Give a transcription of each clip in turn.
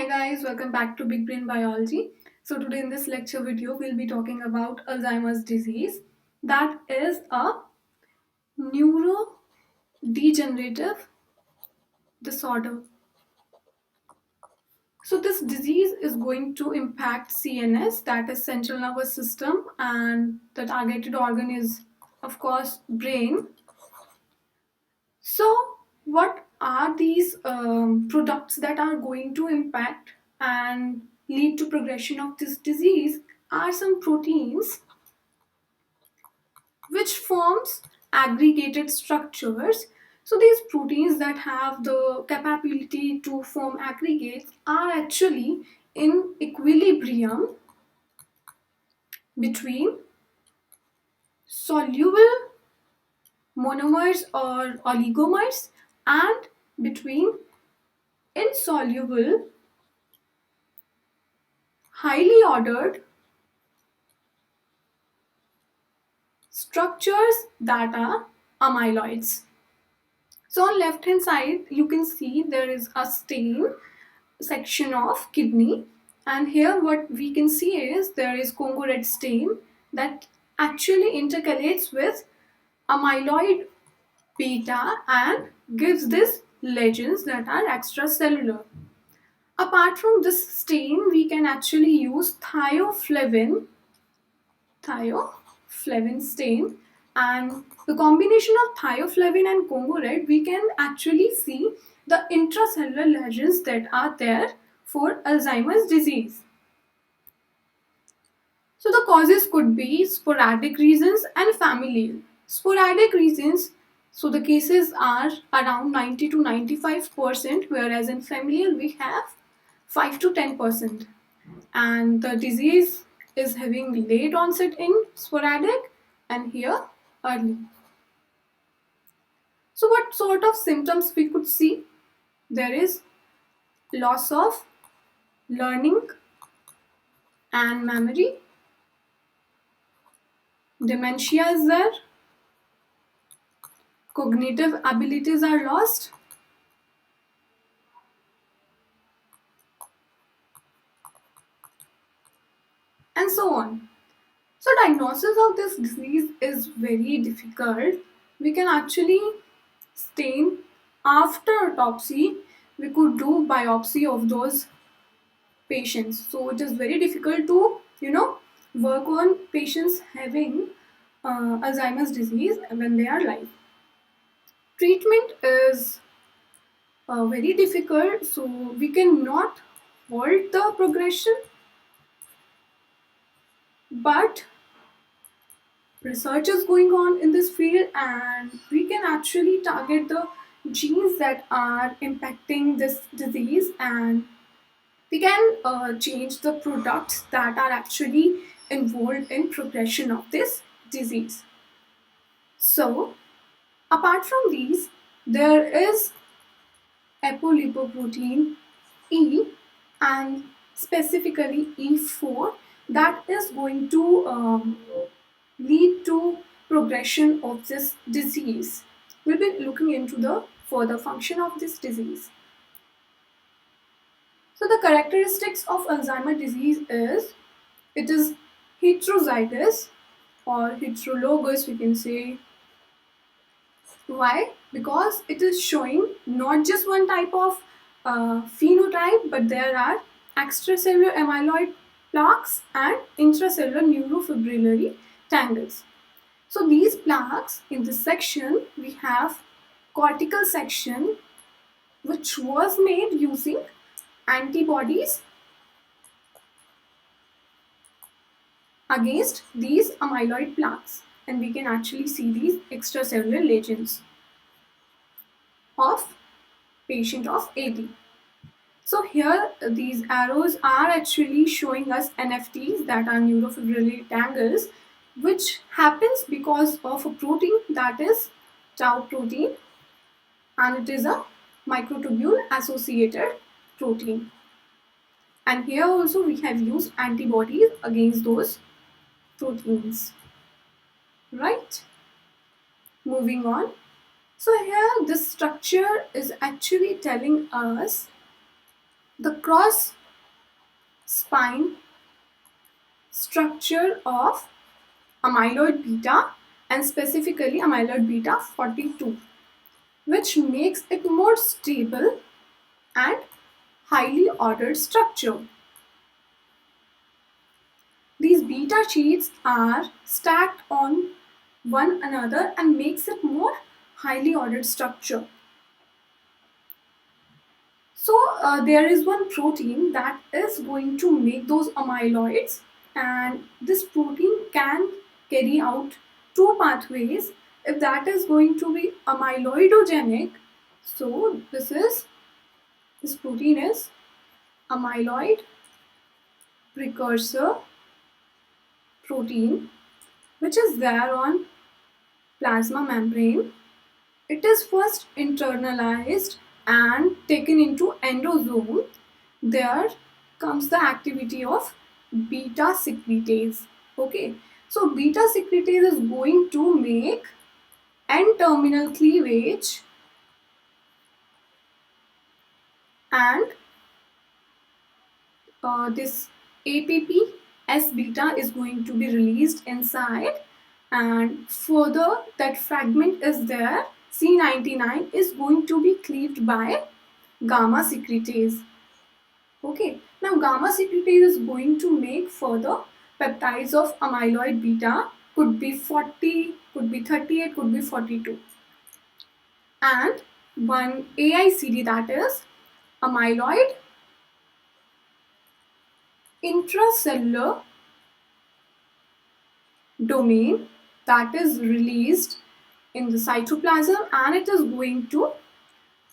Hi guys, welcome back to Big Brain Biology. So today in this lecture video, we'll be talking about Alzheimer's disease. That is a neurodegenerative disorder. So this disease is going to impact CNS, that is central nervous system, and the targeted organ is of course brain. So what are these products that are going to impact and lead to progression of this disease are some proteins which forms aggregated structures. So these proteins that have the capability to form aggregates are actually in equilibrium between soluble monomers or oligomers and between insoluble highly ordered structures that are amyloids. So on left hand side you can see there is a stain section of kidney, and here what we can see is there is Congo red stain that actually intercalates with amyloid beta and gives this legends that are extracellular. Apart from this stain, we can actually use thioflavin stain, and the combination of thioflavin and Congo red, we can actually see the intracellular lesions that are there for Alzheimer's disease. So the causes could be sporadic reasons and familial. Sporadic reasons, so the cases are around 90 to 95%, whereas in familial we have 5 to 10%. And the disease is having late onset in sporadic and here early. So what sort of symptoms we could see? There is loss of learning and memory. Dementia is there. Cognitive abilities are lost. And so on. So diagnosis of this disease is very difficult. We can actually stain after autopsy. We could do biopsy of those patients. So it is very difficult to, work on patients having Alzheimer's disease when they are alive. Treatment is very difficult, so we cannot halt the progression, but research is going on in this field and we can actually target the genes that are impacting this disease, and we can change the products that are actually involved in progression of this disease. So apart from these, there is apolipoprotein E, and specifically E4, that is going to lead to progression of this disease. We'll be looking into the further function of this disease. So the characteristics of Alzheimer's disease is it is heterozygous or heterologous, we can say. Why? Because it is showing not just one type of phenotype, but there are extracellular amyloid plaques and intracellular neurofibrillary tangles. So these plaques, in this section we have cortical section which was made using antibodies against these amyloid plaques, and we can actually see these extracellular lesions of patient of AD. So here these arrows are actually showing us NFTs, that are neurofibrillary tangles, which happens because of a protein that is tau protein, and it is a microtubule associated protein. And here also we have used antibodies against those proteins. Right? Moving on. So here this structure is actually telling us the cross spine structure of amyloid beta, and specifically amyloid beta 42, which makes it more stable and highly ordered structure. These beta sheets are stacked on one another and makes it more highly ordered structure. So there is one protein that is going to make those amyloids, and this protein can carry out two pathways. If that is going to be amyloidogenic, so this protein is amyloid precursor protein, which is there on plasma membrane. It is first internalized and taken into endosome. There comes the activity of beta secretase. Okay, so beta secretase is going to make N-terminal cleavage, and this APP S beta is going to be released inside, and further that fragment is there, C99 is going to be cleaved by gamma secretase. Okay, now gamma secretase is going to make further peptides of amyloid beta, could be 40, could be 38, could be 42, and one AICD, that is amyloid intracellular domain, that is released in the cytoplasm, and it is going to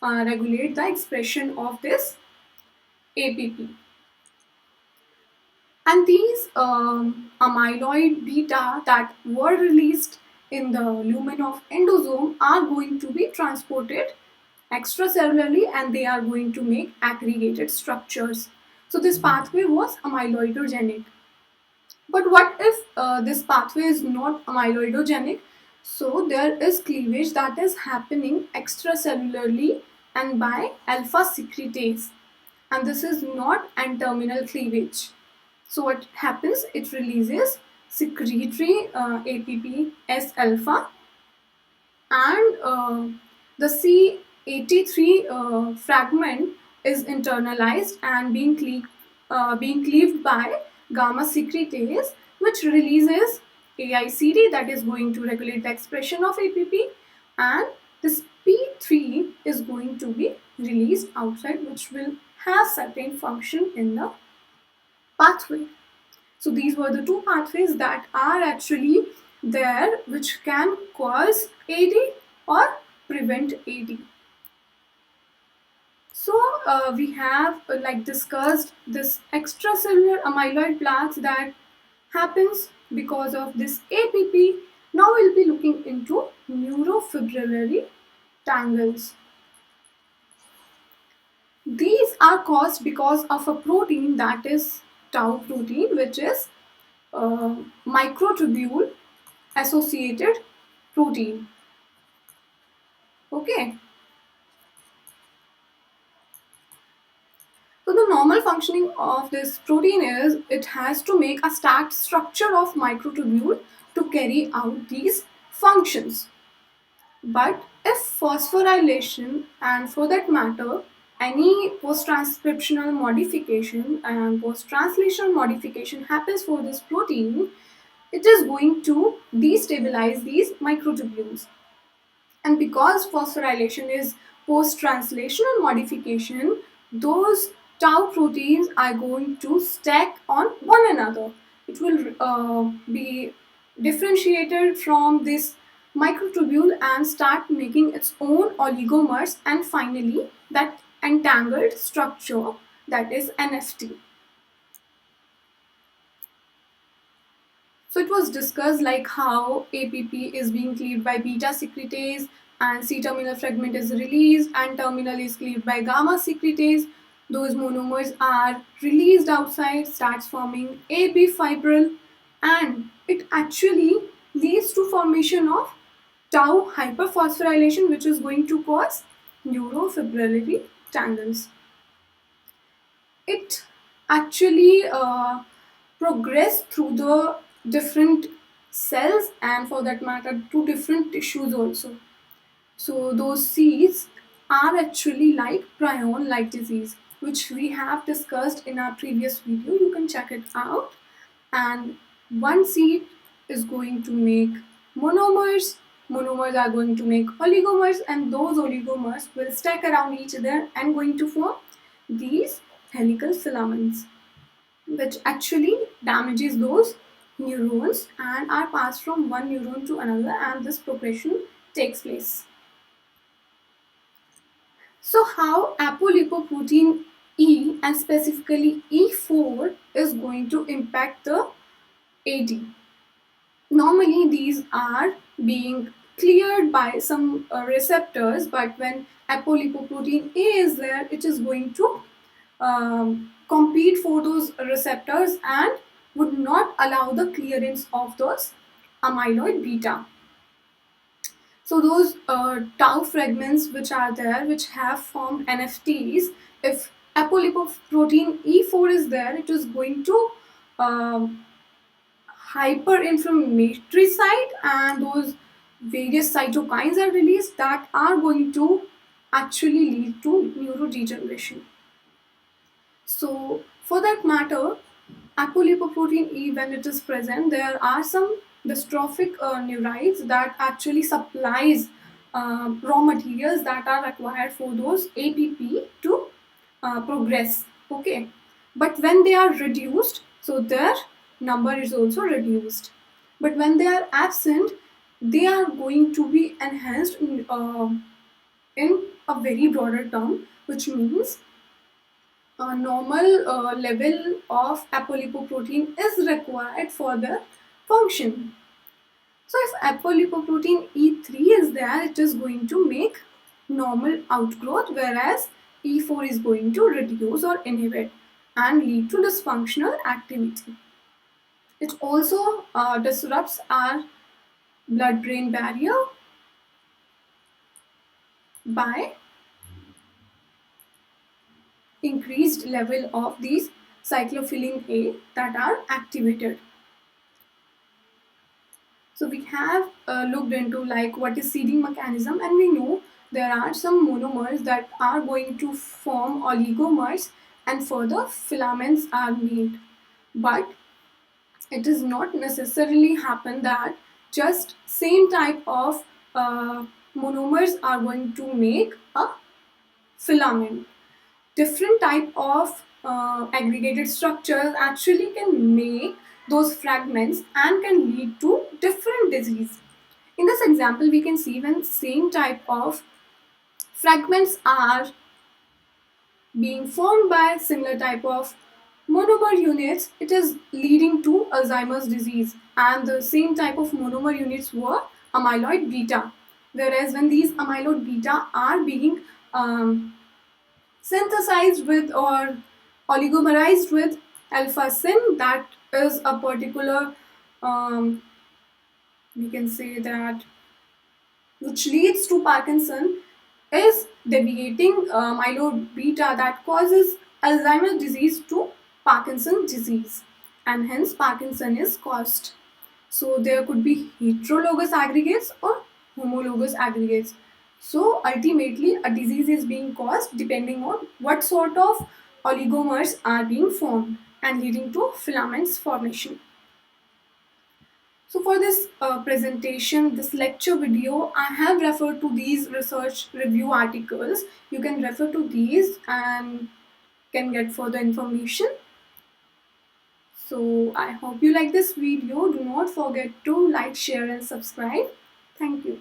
regulate the expression of this APP. And these amyloid beta that were released in the lumen of endosome are going to be transported extracellularly, and they are going to make aggregated structures. So this pathway was amyloidogenic. But what if this pathway is not amyloidogenic? So there is cleavage that is happening extracellularly and by alpha secretase, and this is not N-terminal cleavage. So what happens? It releases secretory APP S alpha, and the C83 fragment is internalized and being cleaved by gamma secretase, which releases AICD, that is going to regulate the expression of APP, and this P3 is going to be released outside, which will have certain function in the pathway. So these were the two pathways that are actually there, which can cause AD or prevent AD. So we have discussed this extracellular amyloid plaques that happens because of this APP. Now we'll be looking into neurofibrillary tangles. These are caused because of a protein, that is tau protein, which is microtubule associated protein. Okay. So the normal functioning of this protein is it has to make a stacked structure of microtubule to carry out these functions. But if phosphorylation, and for that matter any post-transcriptional modification and post-translational modification happens for this protein, it is going to destabilize these microtubules. And because phosphorylation is post-translational modification, those tau proteins are going to stack on one another. It will be differentiated from this microtubule and start making its own oligomers, and finally that entangled structure, that is NFT. So it was discussed like how APP is being cleaved by beta secretase, and C-terminal fragment is released, and terminal is cleaved by gamma secretase. Those monomers are released outside, starts forming AB fibril, and it actually leads to formation of tau hyperphosphorylation, which is going to cause neurofibrillary tangles. it actually progress through the different cells and for that matter to different tissues also. So those seeds are actually like prion-like disease, which we have discussed in our previous video. You can check it out. And one seed is going to make monomers. Monomers are going to make oligomers, and those oligomers will stack around each other and going to form these helical filaments, which actually damages those neurons and are passed from one neuron to another, and this progression takes place. So how apolipoprotein E and specifically E4 is going to impact the AD? Normally these are being cleared by some receptors, but when apolipoprotein A is there, it is going to compete for those receptors and would not allow the clearance of those amyloid beta. So those tau fragments which are there, which have formed NFTs, if apolipoprotein E4 is there, it is going to um, hyperinflammatory side, and those various cytokines are released that are going to actually lead to neurodegeneration. So for that matter, apolipoprotein E, when it is present, there are some dystrophic neurites that actually supplies raw materials that are required for those APP to progress. Okay, but when they are reduced, so their number is also reduced. But when they are absent, they are going to be enhanced in a very broader term, which means a normal level of apolipoprotein is required for the function. So if apolipoprotein E3 is there, it is going to make normal outgrowth, whereas E4 is going to reduce or inhibit and lead to dysfunctional activity. It also disrupts our blood-brain barrier by increased level of these cyclophilin A that are activated. So we have looked into like what is seeding mechanism, and we know there are some monomers that are going to form oligomers and further filaments are made. But it does not necessarily happen that just same type of monomers are going to make a filament. Different type of aggregated structures actually can make those fragments and can lead to different disease. In this example, we can see when same type of fragments are being formed by similar type of monomer units, it is leading to Alzheimer's disease, and the same type of monomer units were amyloid beta. Whereas when these amyloid beta are being synthesized with or oligomerized with alpha syn, that is a particular we can say that which leads to Parkinson, is deviating amyloid beta that causes Alzheimer's disease to Parkinson disease, and hence Parkinson is caused. So there could be heterologous aggregates or homologous aggregates. So ultimately a disease is being caused depending on what sort of oligomers are being formed and leading to filaments formation. So for this presentation, this lecture video, I have referred to these research review articles. You can refer to these and can get further information. So I hope you like this video. Do not forget to like, share and subscribe. Thank you.